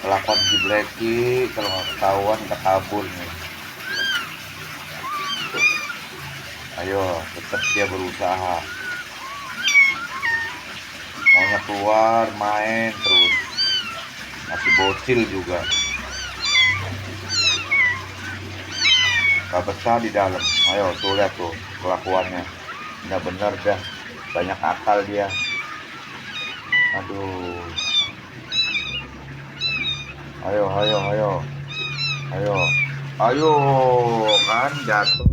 Kelakuan si Blacky kalau nggak ketahuan kita kabur nih. Ayo, tetap dia berusaha. Maunya keluar main terus. Masih bocil juga. Gak betah di dalam. Ayo tuh lihat tuh kelakuannya. Bener-bener dah banyak akal dia. Aduh. Ayo, ayo, ayo, ayo, ayo kan jatuh.